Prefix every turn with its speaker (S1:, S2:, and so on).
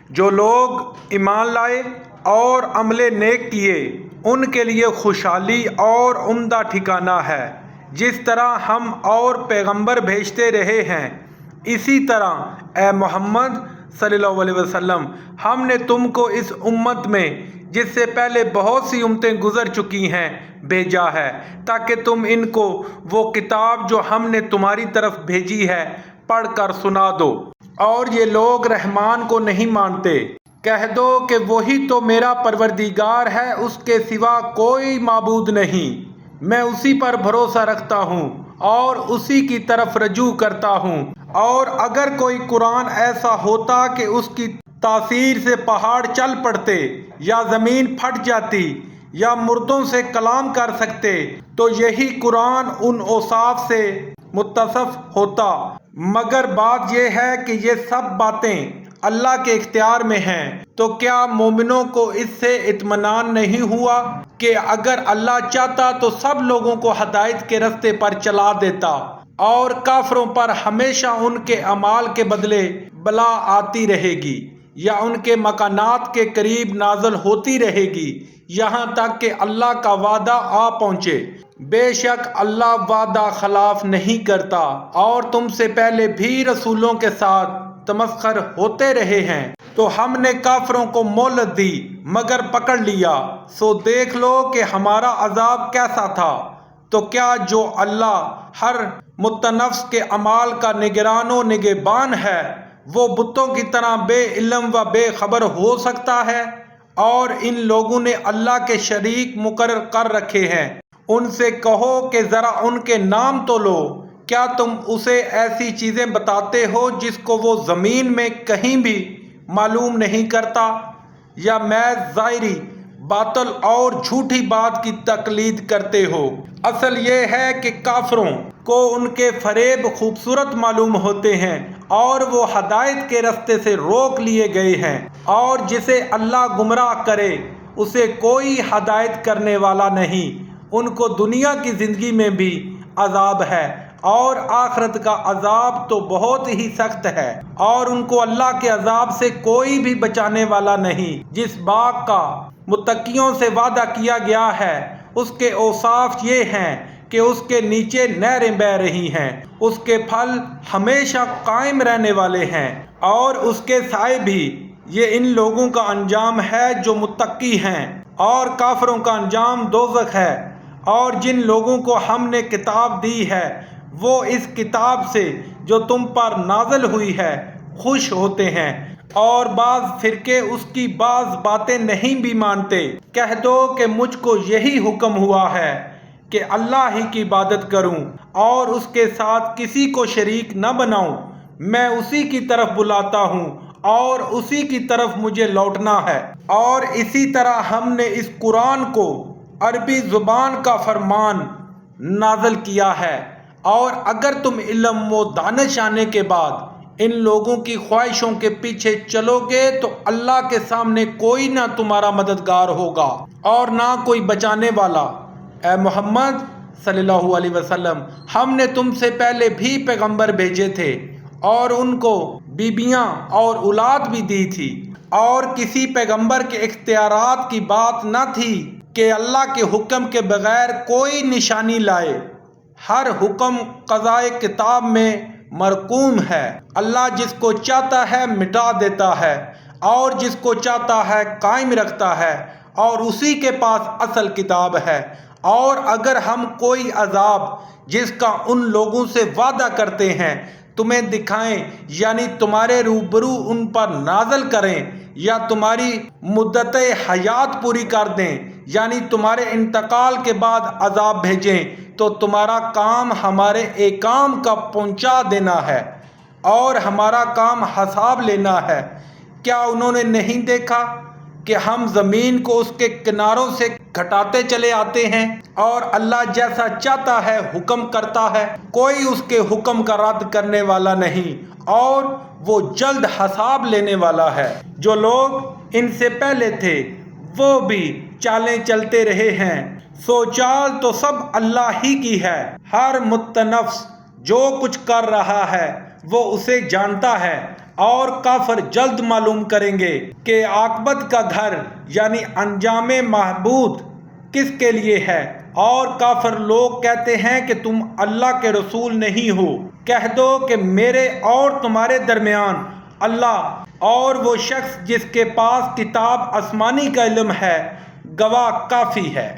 S1: جو لوگ ایمان لائے اور عمل نیک کیے ان کے لیے خوشحالی اور عمدہ ٹھکانہ ہے۔ جس طرح ہم اور پیغمبر بھیجتے رہے ہیں اسی طرح اے محمد صلی اللہ علیہ وسلم ہم نے تم کو اس امت میں جس سے پہلے بہت سی امتیں گزر چکی ہیں بھیجا ہے تاکہ تم ان کو وہ کتاب جو ہم نے تمہاری طرف بھیجی ہے پڑھ کر سنا دو۔ اور یہ لوگ رحمان کو نہیں مانتے، کہہ دو کہ وہی تو میرا پروردگار ہے، اس کے سوا کوئی معبود نہیں، میں اسی پر بھروسہ رکھتا ہوں اور اسی کی طرف رجوع کرتا ہوں۔ اور اگر کوئی قرآن ایسا ہوتا کہ اس کی تاثیر سے پہاڑ چل پڑتے یا زمین پھٹ جاتی یا مردوں سے کلام کر سکتے تو یہی قرآن ان اوصاف سے متصف ہوتا، مگر بات یہ ہے کہ یہ سب باتیں اللہ کے اختیار میں ہیں۔ تو کیا مومنوں کو اس سے اطمینان نہیں ہوا کہ اگر اللہ چاہتا تو سب لوگوں کو ہدایت کے رستے پر چلا دیتا اور کافروں پر ہمیشہ ان کے اعمال کے بدلے بلا آتی رہے گی یا ان کے مکانات کے قریب نازل ہوتی رہے گی یہاں تک کہ اللہ کا وعدہ آ پہنچے۔ بے شک اللہ وعدہ خلاف نہیں کرتا اور تم سے پہلے بھی رسولوں کے ساتھ تمسخر ہوتے رہے ہیں، تو ہم نے کافروں کو مہلت دی مگر پکڑ لیا، سو دیکھ لو کہ ہمارا عذاب کیسا تھا۔ تو کیا جو اللہ ہر متنفس کے اعمال کا نگران و نگہبان ہے وہ بتوں کی طرح بے علم و بے خبر ہو سکتا ہے؟ اور ان لوگوں نے اللہ کے شریک مقرر کر رکھے ہیں، ان سے کہو کہ ذرا ان کے نام تو لو، کیا تم اسے ایسی چیزیں بتاتے ہو جس کو وہ زمین میں کہیں بھی معلوم نہیں کرتا، یا محض ظاہری باطل اور جھوٹی بات کی تقلید کرتے ہو؟ اصل یہ ہے کہ کافروں کو ان کے فریب خوبصورت معلوم ہوتے ہیں اور وہ ہدایت کے رستے سے روک لیے گئے ہیں، اور جسے اللہ گمراہ کرے اسے کوئی ہدایت کرنے والا نہیں۔ ان کو دنیا کی زندگی میں بھی عذاب ہے اور آخرت کا عذاب تو بہت ہی سخت ہے، اور ان کو اللہ کے عذاب سے کوئی بھی بچانے والا نہیں۔ جس باغ کا متقیوں سے وعدہ کیا گیا ہے اس کے اوصاف یہ ہیں کہ اس کے نیچے نہریں بہہ رہی ہیں، اس کے پھل ہمیشہ قائم رہنے والے ہیں اور اس کے سائے بھی۔ یہ ان لوگوں کا انجام ہے جو متقی ہیں، اور کافروں کا انجام دوزخ ہے۔ اور جن لوگوں کو ہم نے کتاب دی ہے وہ اس کتاب سے جو تم پر نازل ہوئی ہے خوش ہوتے ہیں، اور بعض فرقے اس کی بعض باتیں نہیں بھی مانتے۔ کہہ دو کہ مجھ کو یہی حکم ہوا ہے کہ اللہ ہی کی عبادت کروں اور اس کے ساتھ کسی کو شریک نہ بناؤں، میں اسی کی طرف بلاتا ہوں اور اسی کی طرف مجھے لوٹنا ہے۔ اور اسی طرح ہم نے اس قرآن کو عربی زبان کا فرمان نازل کیا ہے، اور اگر تم علم و دانش آنے کے بعد ان لوگوں کی خواہشوں کے پیچھے چلو گے تو اللہ کے سامنے کوئی نہ تمہارا مددگار ہوگا اور نہ کوئی بچانے والا۔ اے محمد صلی اللہ علیہ وسلم ہم نے تم سے پہلے بھی پیغمبر بھیجے تھے اور ان کو بیویاں اور اولاد بھی دی تھی، اور کسی پیغمبر کے اختیارات کی بات نہ تھی کہ اللہ کے حکم کے بغیر کوئی نشانی لائے۔ ہر حکم قضائے کتاب میں مرقوم ہے۔ اللہ جس کو چاہتا ہے مٹا دیتا ہے اور جس کو چاہتا ہے قائم رکھتا ہے، اور اسی کے پاس اصل کتاب ہے۔ اور اگر ہم کوئی عذاب جس کا ان لوگوں سے وعدہ کرتے ہیں تمہیں دکھائیں، یعنی تمہارے روبرو ان پر نازل کریں، یا تمہاری مدت حیات پوری کر دیں، یعنی تمہارے انتقال کے بعد عذاب بھیجیں، تو تمہارا کام ہمارے احکام کا پہنچا دینا ہے اور ہمارا کام حساب لینا ہے۔ کیا انہوں نے نہیں دیکھا کہ ہم زمین کو اس کے کناروں سے گھٹاتے چلے آتے ہیں، اور اللہ جیسا چاہتا ہے حکم کرتا ہے، کوئی اس کے حکم کا رد کرنے والا نہیں، اور وہ جلد حساب لینے والا ہے۔ جو لوگ ان سے پہلے تھے وہ بھی چالیں چلتے رہے ہیں، سو چال تو سب اللہ ہی کی ہے۔ ہر متنفس جو کچھ کر رہا ہے وہ اسے جانتا ہے۔ اور کافر جلد معلوم کریں گے کہ عاقبت کا گھر یعنی انجام محمود کس کے لیے ہے۔ اور کافر لوگ کہتے ہیں کہ تم اللہ کے رسول نہیں ہو۔ کہہ دو کہ میرے اور تمہارے درمیان اللہ اور وہ شخص جس کے پاس کتاب آسمانی کا علم ہے گواہ کافی ہے۔